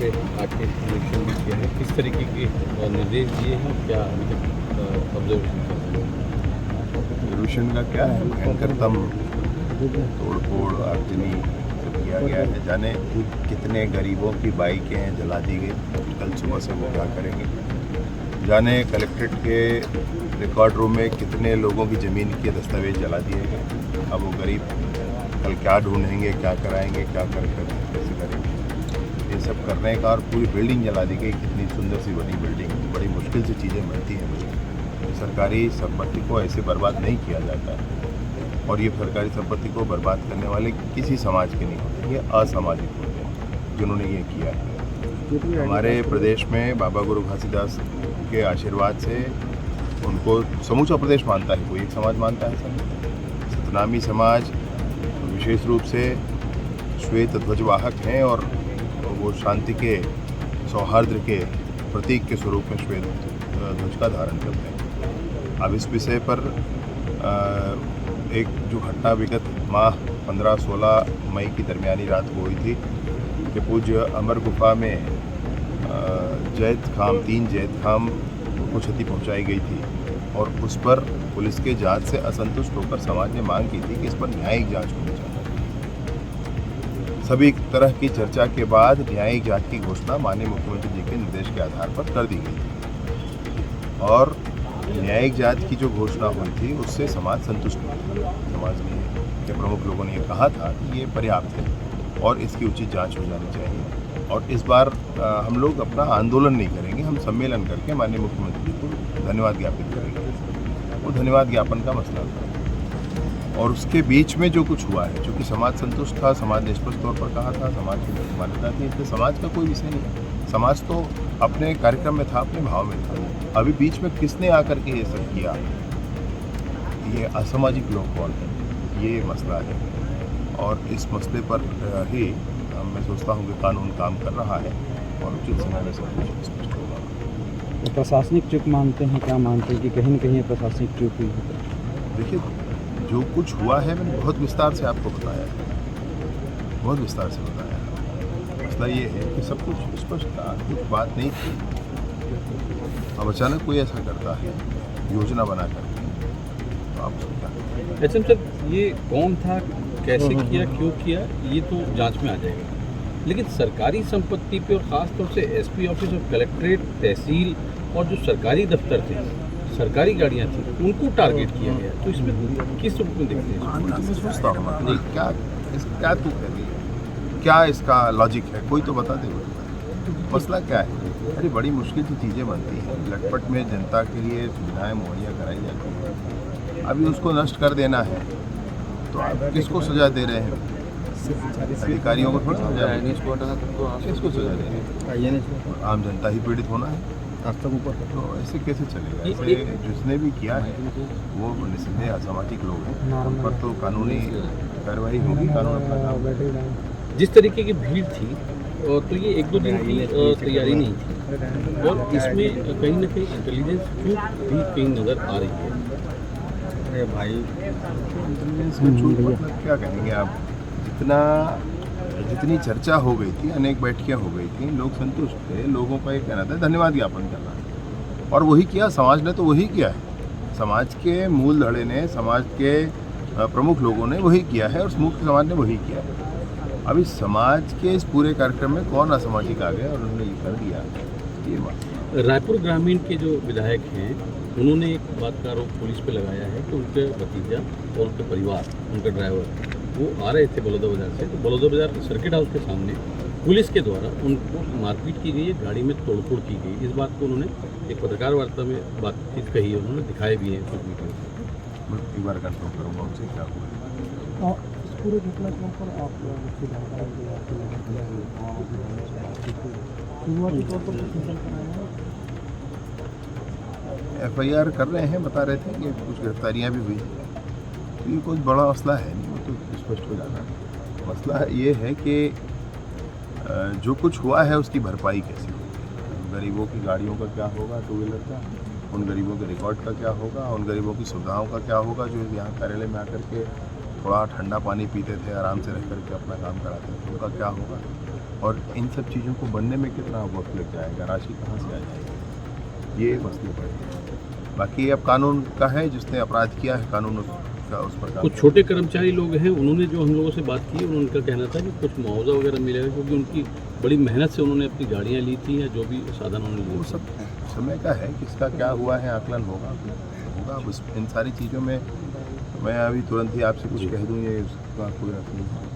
पे आके निरीक्षण भी किया है, किस तरीके के निर्देश दिए हैं, क्या अभी तक ऑब्जर्वेशन किया है? प्रदूषण का क्या है, भयंकरतम तोड़फोड़ आगजनी सब किया गया है। जाने कितने गरीबों की बाइकें जला दी गई, कल सुबह से वो क्या करेंगे। जाने कलेक्ट्रेट के रिकॉर्ड रूम में कितने लोगों की ज़मीन के दस्तावेज जला दिए गए। अब वो गरीब कल क्या ढूंढेंगे, क्या कराएंगे, क्या कर कैसे करेंगे। ये सब करने का, और पूरी बिल्डिंग जला दी गई। कितनी सुंदर सी बनी बिल्डिंग, बड़ी मुश्किल से चीज़ें बनती हैं। सरकारी संपत्ति को ऐसे बर्बाद नहीं किया जाता है, और ये सरकारी संपत्ति को बर्बाद करने वाले किसी समाज के नहीं होते, ये असामाजिक होते हैं जिन्होंने ये किया है। हमारे प्रदेश में बाबा गुरु घासीदास के आशीर्वाद से उनको समूचा प्रदेश मानता है, कोई एक समाज मानता है सब। सतनामी समाज विशेष रूप से श्वेत ध्वजवाहक हैं, और वो शांति के, सौहार्द के प्रतीक के स्वरूप में श्वेत ध्वज का धारण करते हैं। अब इस विषय पर एक जो घटना विगत माह 15-16 मई की दरमियानी रात को हुई थी कि पूज्य अमर गुफा में तीन जैद खाम को क्षति पहुंचाई गई थी, और उस पर पुलिस के जांच से असंतुष्ट होकर समाज ने मांग की थी कि इस पर न्यायिक जांच होनी चाहिए। सभी तरह की चर्चा के बाद न्यायिक जांच की घोषणा माननीय मुख्यमंत्री जी के निर्देश के आधार पर कर दी गई थी, और न्यायिक जांच की जो घोषणा हुई थी उससे समाज संतुष्ट हुआ। समाज के प्रमुख लोगों ने ये कहा था कि ये पर्याप्त है और इसकी उचित जांच हो जानी चाहिए। और इस बार हम लोग अपना आंदोलन नहीं करेंगे, हम सम्मेलन करके माननीय मुख्यमंत्री जी को धन्यवाद ज्ञापित करेंगे। वो धन्यवाद ज्ञापन का मसला था, और उसके बीच में जो कुछ हुआ है, चूँकि समाज संतुष्ट था, समाज ने स्पष्ट तौर पर कहा था, समाज की मान्यता थी, इसलिए समाज का कोई विषय नहीं है। समाज तो अपने कार्यक्रम में था, अपने भाव में था। अभी बीच में किसने आकर के ये सब किया, ये असामाजिक लोग कौन है, ये मसला है। और इस मसले पर ही मैं सोचता हूँ कि कानून काम कर रहा है, और उचित समय में सब कुछ स्पष्ट होगा। तो प्रशासनिक चूक मानते हैं, क्या मानते हैं कि कहीं न कहीं प्रशासनिक चूक हुई है? देखिए, जो कुछ हुआ है मैंने बहुत विस्तार से आपको बताया है, बहुत विस्तार से बताया है। मसला ये है कि सब कुछ स्पष्ट था, कुछ बात नहीं थी। अब अचानक कोई ऐसा करता है योजना बना करके, तो आप उसको क्या करें? एचएम सर, ये कौन था, कैसे किया, क्यों किया, ये तो जांच में आ जाएगा, लेकिन सरकारी संपत्ति पे और ख़ास तौर से एसपी ऑफिस और कलेक्ट्रेट, तहसील और जो सरकारी दफ्तर थे, सरकारी गाड़ियाँ थी, उनको टारगेट किया गया। तो इसमें किस रूप में देखते हैं? मैं सोचता हूँ क्या तू कर रही है, क्या इसका लॉजिक है, कोई तो बता दे। मसला क्या है? अरे बड़ी मुश्किल से चीज़ें बनती हैं, लटपट में जनता के लिए सुविधाएं मुहैया कराई जाती हैं। अभी उसको नष्ट कर देना है, तो आप किसको सजा दे रहे हैं? अधिकारियों को थोड़ा सजा, किसको सजा दे रहे हैं? आम जनता ही पीड़ित होना है। तो ऐसे कैसे चलेगा? ऐसे जिसने भी किया है वो निस्संदेह असामाजिक लोग हैं, उन पर तो कानूनी कार्रवाई होगी, कानून अपना काम करेगा। जिस तरीके की भीड़ थी, तो ये 1-2 दिन की तैयारी नहीं थी, और इसमें कहीं ना कहीं इंटेलिजेंस चूक भी कहीं नज़र आ रही है। अरे भाई, चूक मतलब क्या कहेंगे आप? जितनी चर्चा हो गई थी, अनेक बैठकें हो गई थी, लोग संतुष्ट थे, लोगों का ये कहना था धन्यवाद ज्ञापन करना, और वही किया समाज ने, तो वही किया है। समाज के मूल धड़े ने, समाज के प्रमुख लोगों ने वही किया है, और मुख्य समाज ने वही किया है। अभी समाज के इस पूरे कार्यक्रम में कौन असामाजिक आ गया और उन्होंने ये कर दिया, ये बात। रायपुर ग्रामीण के जो विधायक हैं, उन्होंने एक बात का आरोप पुलिस पे लगाया है कि उनके भतीजा और उनके परिवार, उनका ड्राइवर, वो आ रहे थे बलौदा बाजार से, तो बलौदा बाजार सर्किट हाउस के सामने पुलिस के द्वारा उनको मारपीट की गई है, गाड़ी में तोड़फोड़ की गई। इस बात को उन्होंने एक पत्रकार वार्ता में बातचीत कही है, उन्होंने दिखाए भी हैं कुछ वीडियो। मैं एक बार कंफर्म करूँगा उनसे क्या हुआ। पूरे घटनाक्रम पर आप शुरुआती तौर पर FIR कर रहे हैं, बता रहे थे कि कुछ गिरफ्तारियां भी हुई। तो ये कोई बड़ा मसला है नहीं, वो तो स्पष्ट हो जाना है। मसला ये है कि जो कुछ हुआ है उसकी भरपाई कैसे होगी, गरीबों की गाड़ियों का क्या होगा, 2 व्हीलर का, उन गरीबों के रिकॉर्ड का क्या होगा, उन गरीबों की सुविधाओं का क्या होगा जो यहाँ कार्यालय में आकर के थोड़ा ठंडा पानी पीते थे, आराम से रह करके अपना काम कराते थे, उनका क्या होगा। और इन सब चीज़ों को बनने में कितना वक्त लग जाएगा, राशि कहाँ से आ जाएगी, ये मसले पड़े हैं। बाकी अब कानून का है, जिसने अपराध किया है कानून उसका उस पर कुछ छोटे कर्मचारी लोग हैं, उन्होंने जो हम लोगों से बात की, उनका कहना था कि कुछ मुआवजा वगैरह मिलेगा, क्योंकि उनकी बड़ी मेहनत से उन्होंने अपनी गाड़ियाँ ली थी या जो भी साधन उन्होंने लिए वो सब समय का है, किसका क्या हुआ है आकलन होगा। अब इन सारी चीज़ों में मैं अभी तुरंत ही आपसे कुछ कह दूँ, ये उसका कोई अर्थ नहीं है।